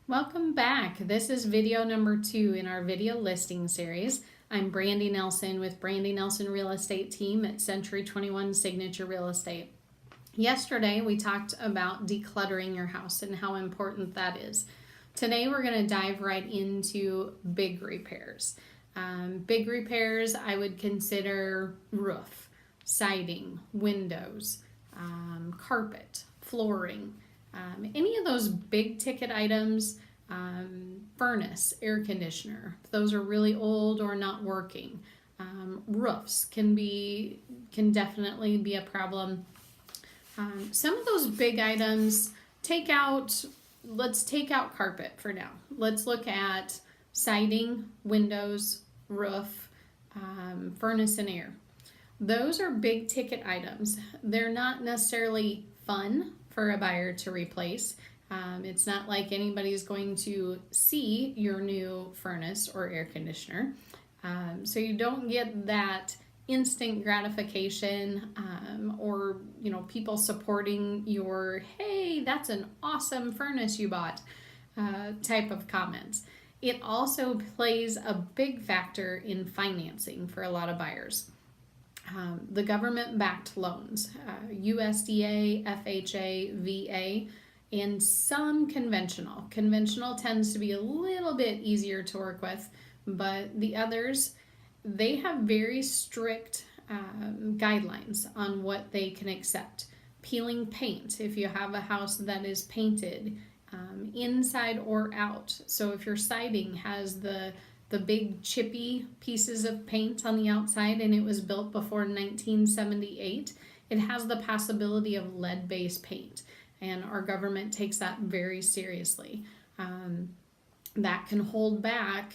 Welcome back. This is video number 2 in our video listing series. I'm Brandy Nelson with Brandy Nelson Real Estate Team at Century 21 Signature Real Estate. Yesterday we talked about decluttering your house and how important that is. Today we're going to dive right into big repairs. Big repairs I would consider roof, siding, windows, carpet, flooring. Any of those big ticket items, furnace, air conditioner, if those are really old or not working. Roofs can definitely be a problem. Some of those big items, let's take out carpet for now. Let's look at siding, windows, roof, furnace and air. Those are big ticket items. They're not necessarily fun for a buyer to replace. It's not like anybody's going to see your new furnace or air conditioner. So you don't get that instant gratification or people supporting your, hey, that's an awesome furnace you bought type of comments. It also plays a big factor in financing for a lot of buyers. The government-backed loans, USDA, FHA, VA, and some conventional. Conventional tends to be a little bit easier to work with, but the others, they have very strict guidelines on what they can accept. Peeling paint, if you have a house that is painted inside or out. So if your siding has the big chippy pieces of paint on the outside and it was built before 1978, it has the possibility of lead-based paint, and our government takes that very seriously. That can hold back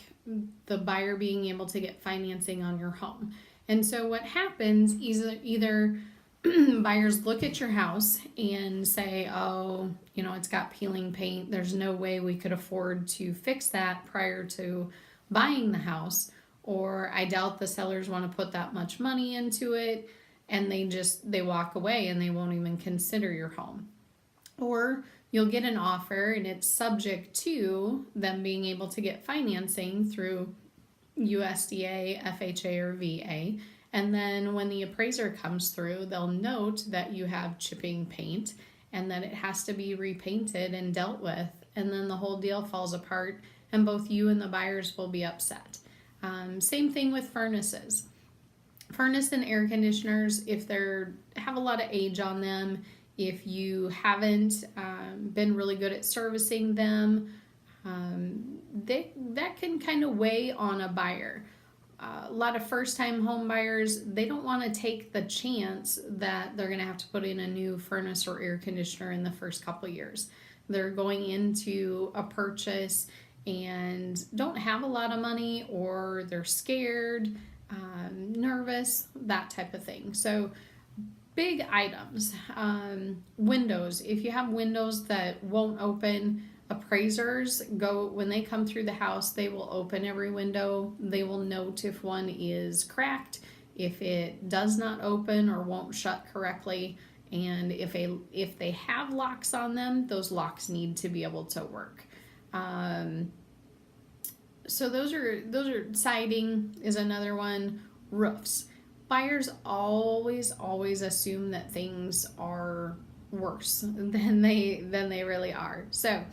the buyer being able to get financing on your home. And so what happens is either buyers look at your house and say, oh, it's got peeling paint, there's no way we could afford to fix that prior to buying the house, or I doubt the sellers want to put that much money into it, and they walk away and they won't even consider your home. Or you'll get an offer and it's subject to them being able to get financing through USDA, FHA, or VA, and then when the appraiser comes through, they'll note that you have chipping paint and that it has to be repainted and dealt with, and then the whole deal falls apart and both you and the buyers will be upset. Same thing with furnaces. Furnace and air conditioners, if they have a lot of age on them, if you haven't been really good at servicing them, that can kind of weigh on a buyer. A lot of first-time home buyers, they don't want to take the chance that they're going to have to put in a new furnace or air conditioner in the first couple of years. They're going into a purchase and don't have a lot of money, or they're scared, nervous, that type of thing. So big items, windows. If you have windows that won't open, appraisers when they come through the house, they will open every window. They will note if one is cracked, if it does not open or won't shut correctly, and if they have locks on them, those locks need to be able to work. So those are siding is another one. Roofs. Buyers always assume that things are worse than they really are. So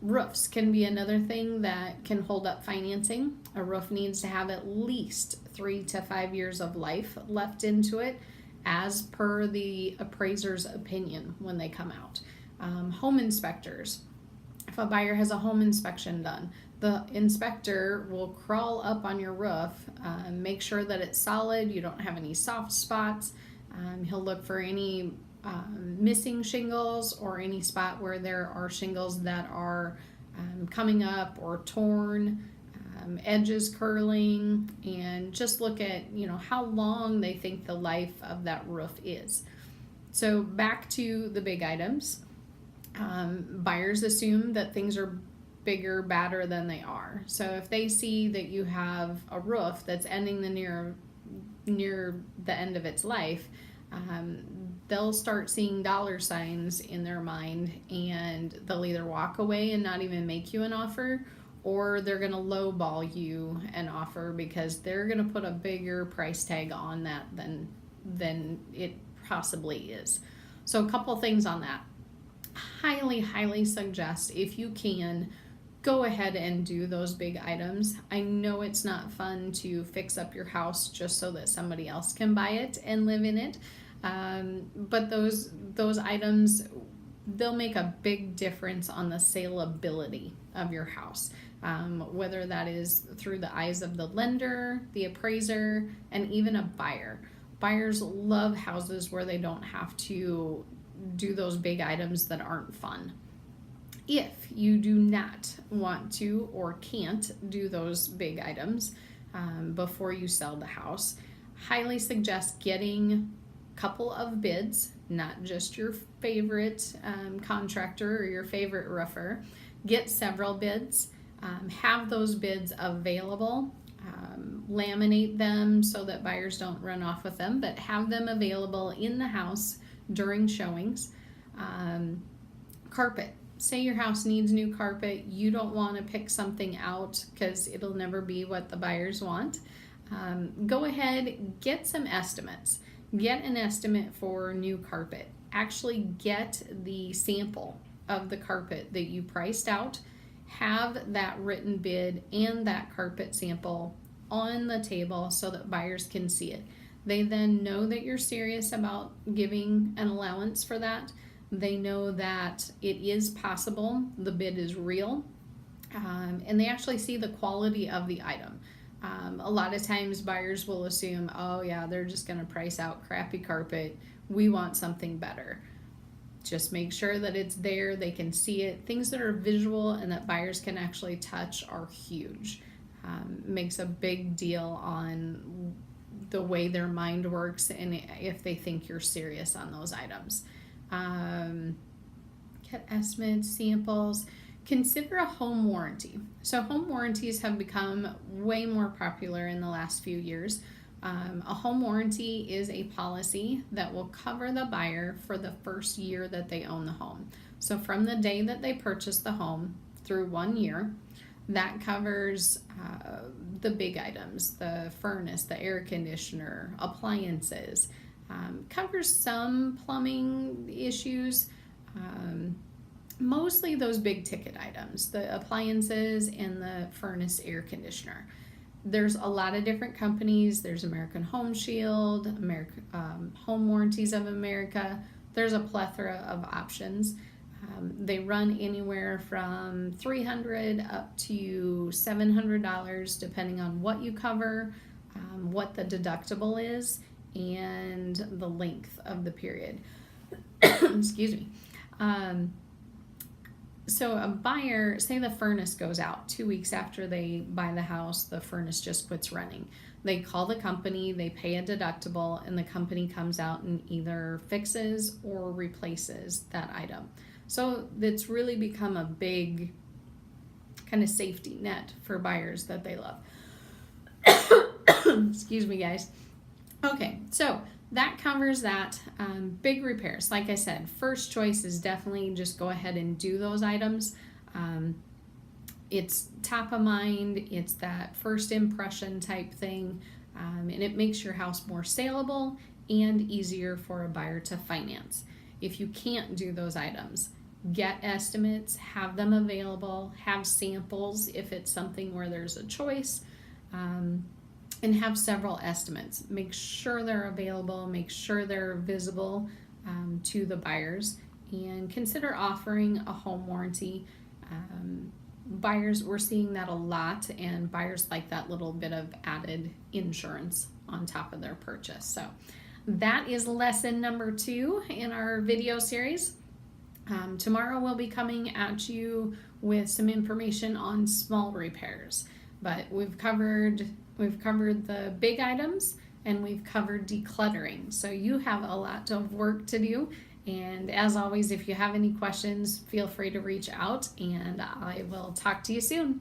roofs can be another thing that can hold up financing. A roof needs to have at least 3 to 5 years of life left into it, as per the appraiser's opinion when they come out. Home inspectors. If a buyer has a home inspection done, the inspector will crawl up on your roof, make sure that it's solid, you don't have any soft spots. He'll look for any missing shingles or any spot where there are shingles that are coming up or torn, edges curling, and just look at how long they think the life of that roof is. So back to the big items. Buyers assume that things are bigger, badder than they are. So if they see that you have a roof that's ending near the end of its life, they'll start seeing dollar signs in their mind, and they'll either walk away and not even make you an offer, or they're going to lowball you an offer because they're going to put a bigger price tag on that than it possibly is. So a couple things on that. Highly suggest, if you can, go ahead and do those big items. I know it's not fun to fix up your house just so that somebody else can buy it and live in it. But those items, they'll make a big difference on the saleability of your house. Whether that is through the eyes of the lender, the appraiser, and even a buyer. Buyers love houses where they don't have to do those big items that aren't fun. If you do not want to or can't do those big items before you sell the house, highly suggest getting a couple of bids, not just your favorite contractor or your favorite roofer. Get several bids. Have those bids available. Laminate them so that buyers don't run off with them, but have them available in the house during showings. Carpet. Say your house needs new carpet. You don't want to pick something out because it'll never be what the buyers want. Go ahead, get some estimates. Get an estimate for new carpet. Actually get the sample of the carpet that you priced out. Have that written bid and that carpet sample on the table so that buyers can see it. They then know that you're serious about giving an allowance for that. They know that it is possible, the bid is real, and they actually see the quality of the item. A lot of times buyers will assume, oh yeah, they're just going to price out crappy carpet. We want something better. Just make sure that it's there, they can see it. Things that are visual and that buyers can actually touch are huge. Makes a big deal on the way their mind works and if they think you're serious on those items. Get estimates, samples. Consider a home warranty. So home warranties have become way more popular in the last few years. A home warranty is a policy that will cover the buyer for the first year that they own the home. So from the day that they purchase the home through 1 year, that covers the big items, the furnace, the air conditioner, appliances, covers some plumbing issues, mostly those big ticket items, the appliances and the furnace air conditioner. There's a lot of different companies. There's American Home Shield, Home Warranties of America. There's a plethora of options. They run anywhere from $300 up to $700 depending on what you cover, what the deductible is, and the length of the period. Excuse me. So a buyer, say the furnace goes out 2 weeks after they buy the house, the furnace just quits running. They call the company, they pay a deductible, and the company comes out and either fixes or replaces that item. So it's really become a big kind of safety net for buyers that they love. Excuse me, guys. Okay, so that covers that. Big repairs. Like I said, first choice is definitely just go ahead and do those items. It's top of mind. It's that first impression type thing. And it makes your house more saleable and easier for a buyer to finance. If you can't do those items, get estimates, have them available, have samples if it's something where there's a choice, and have several estimates. Make sure they're available, make sure they're visible to the buyers, and consider offering a home warranty. Buyers, we're seeing that a lot, and buyers like that little bit of added insurance on top of their purchase. So that is lesson number 2 in our video series. Tomorrow we'll be coming at you with some information on small repairs, but we've covered the big items and we've covered decluttering. So you have a lot of work to do. And as always, if you have any questions, feel free to reach out and I will talk to you soon.